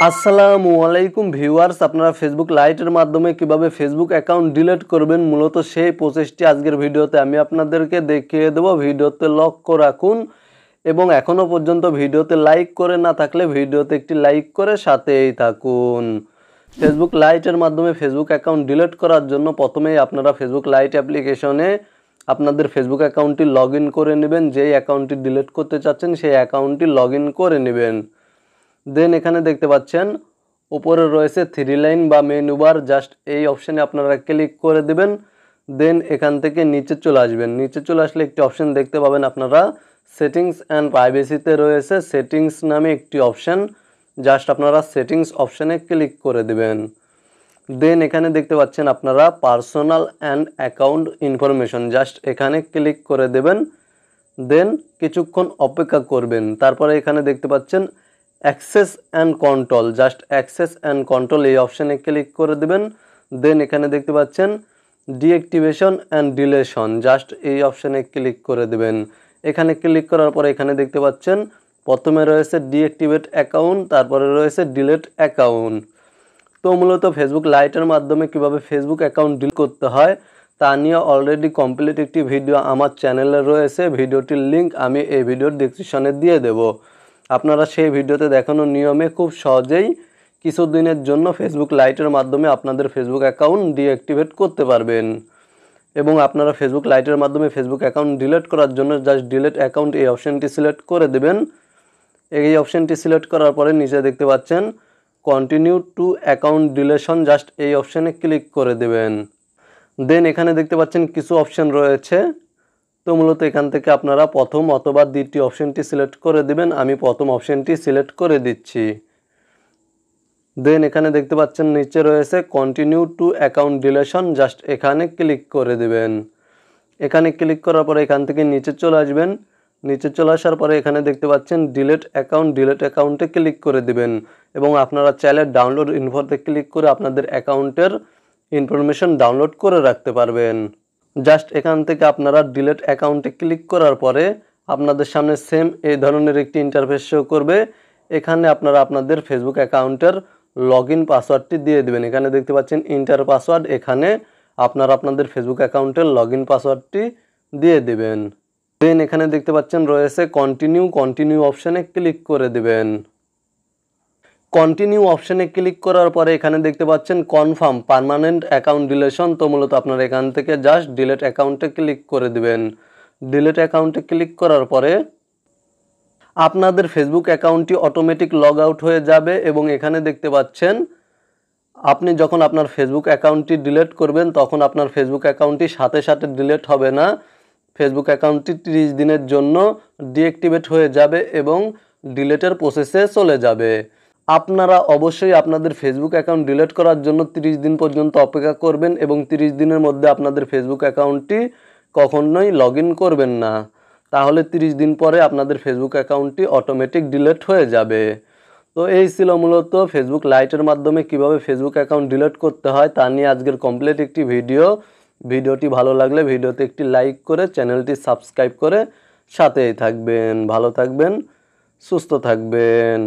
আসসালামু আলাইকুম ভিউয়ার্স, আপনারা ফেসবুক লাইটের মাধ্যমে কিভাবে ফেসবুক অ্যাকাউন্ট ডিলিট করবেন মূলত সেই প্রসেসটি আজকের ভিডিওতে আমি আপনাদেরকে দেখিয়ে দেব। ভিডিওতে লক্ষ্য রাখুন এবং এখনও পর্যন্ত ভিডিওতে লাইক করে না থাকলে ভিডিওতে একটি লাইক করে সাথেই থাকুন। ফেসবুক লাইটের মাধ্যমে ফেসবুক অ্যাকাউন্ট ডিলিট করার জন্য প্রথমেই আপনারা ফেসবুক লাইট অ্যাপ্লিকেশনে আপনাদের ফেসবুক অ্যাকাউন্টটি লগ ইন করে নেবেন। যেই অ্যাকাউন্টটি ডিলিট করতে চাচ্ছেন সেই অ্যাকাউন্টটি লগ ইন করে নেবেন। দেন এখানে দেখতে পাচ্ছেন উপরে রয়েছে থ্রি লাইন বা মেনু বার, জাস্ট এই অপশানে আপনারা ক্লিক করে দেবেন। দেন এখান থেকে নিচে চলে আসবেন। নিচে চলে আসলে একটি অপশান দেখতে পাবেন আপনারা সেটিংস অ্যান্ড প্রাইভেসিতে রয়েছে সেটিংস নামে একটি অপশান, জাস্ট আপনারা সেটিংস অপশানে ক্লিক করে দেবেন। দেন এখানে দেখতে পাচ্ছেন আপনারা personal and account information, just এখানে ক্লিক করে দেবেন। দেন কিছুক্ষণ অপেক্ষা করবেন। তারপরে এখানে দেখতে পাচ্ছেন access and control, just access and control এই অপশানে ক্লিক করে দেবেন। দেন এখানে দেখতে পাচ্ছেন ডিঅ্যাক্টিভেশন অ্যান্ড ডিলেশন, জাস্ট এই অপশানে ক্লিক করে দেবেন। এখানে ক্লিক করার পরে এখানে দেখতে পাচ্ছেন প্রথমে রয়েছে ডিঅ্যাক্টিভেট অ্যাকাউন্ট, তারপরে রয়েছে ডিলিট অ্যাকাউন্ট। তো মূলত ফেসবুক লাইটের মাধ্যমে কিভাবে ফেসবুক অ্যাকাউন্ট ডিলিট করতে হয় তা নিয়ে অলরেডি কমপ্লিট একটি ভিডিও আমার চ্যানেলে রয়েছে। ভিডিওটির লিঙ্ক আমি এই ভিডিওর ডেসক্রিপশনে দিয়ে দেব। আপনারা সেই ভিডিওতে দেখানো নিয়মে খুব সহজেই কিছুদিনের জন্য ফেসবুক লাইটের মাধ্যমে আপনাদের ফেসবুক অ্যাকাউন্ট ডিঅ্যাক্টিভেট করতে পারবেন। এবং আপনারা ফেসবুক লাইটের মাধ্যমে ফেসবুক অ্যাকাউন্ট ডিলিট করার জন্য জাস্ট ডিলিট অ্যাকাউন্ট এই অপশানটি সিলেক্ট করে দেবেন। এই অপশানটি সিলেক্ট করার পরে নিচে দেখতে পাচ্ছেন continue to account deletion, just এই অপশানে ক্লিক করে দেবেন। দেন এখানে দেখতে পাচ্ছেন কিছু অপশান রয়েছে। তো মূলত এখান থেকে আপনারা প্রথম অথবা দ্বিতীয় অপশানটি সিলেক্ট করে দিবেন। আমি প্রথম অপশানটি সিলেক্ট করে দিচ্ছি। দেন এখানে দেখতে পাচ্ছেন নিচে রয়েছে continue to account deletion, just এখানে ক্লিক করে দিবেন। এখানে ক্লিক করার পরে এখান থেকে নিচে চলে আসবেন। নিচে চলে আসার পরে এখানে দেখতে পাচ্ছেন ডিলিট অ্যাকাউন্ট, ডিলিট অ্যাকাউন্টে ক্লিক করে দিবেন এবং আপনারা চাইলে ডাউনলোড ইনফোতে ক্লিক করে আপনাদের অ্যাকাউন্টের ইনফরমেশন ডাউনলোড করে রাখতে পারবেন। জাস্ট এখান থেকে আপনারা ডিলিট অ্যাকাউন্টে ক্লিক করার পরে আপনাদের সামনে সেম এই ধরনের একটি ইন্টারফেস শো করবে। এখানে আপনারা আপনাদের ফেসবুক অ্যাকাউন্টের লগইন পাসওয়ার্ডটি দিয়ে দেবেন। এখানে দেখতে পাচ্ছেন ইন্টার পাসওয়ার্ড, এখানে আপনারা আপনাদের ফেসবুক অ্যাকাউন্টের লগইন পাসওয়ার্ডটি দিয়ে দেবেন। দেন এখানে দেখতে পাচ্ছেন রয়েছে কন্টিনিউ অপশানে ক্লিক করে দেবেন। কন্টিনিউ অপশানে ক্লিক করার পরে এখানে দেখতে পাচ্ছেন কনফার্ম পার্মানেন্ট অ্যাকাউন্ট ডিলেশন। তো মূলত আপনারা এখান থেকে জাস্ট ডিলিট অ্যাকাউন্টে ক্লিক করে দিবেন। ডিলিট অ্যাকাউন্টে ক্লিক করার পরে আপনাদের ফেসবুক অ্যাকাউন্টটি অটোমেটিক লগ আউট হয়ে যাবে এবং এখানে দেখতে পাচ্ছেন আপনি যখন আপনার ফেসবুক অ্যাকাউন্টটি ডিলিট করবেন তখন আপনার ফেসবুক অ্যাকাউন্টটি সাথে সাথে ডিলিট হবে না। ফেসবুক অ্যাকাউন্টটি 30 দিনের জন্য ডিঅ্যাক্টিভেট হয়ে যাবে এবং ডিলিটের প্রসেসে চলে যাবে। আপনারা অবশ্যই আপনাদের ফেসবুক অ্যাকাউন্ট ডিলিট করার জন্য 30 দিন পর্যন্ত অপেক্ষা করবেন এবং 30 দিনের মধ্যে আপনাদের ফেসবুক অ্যাকাউন্টটি কখনোই লগ ইন করবেন না, তাহলে 30 দিন পরে আপনাদের ফেসবুক অ্যাকাউন্টটি অটোমেটিক ডিলিট হয়ে যাবে। তো এই ছিল মূলত ফেসবুক লাইটের মাধ্যমে কিভাবে ফেসবুক অ্যাকাউন্ট ডিলিট করতে হয় তা নিয়ে আজকের কমপ্লিট একটি ভিডিও। ভিডিওটি ভালো লাগলে ভিডিওতে একটি লাইক করে চ্যানেলটি সাবস্ক্রাইব করে সাথেই থাকবেন। ভালো থাকবেন, সুস্থ থাকবেন।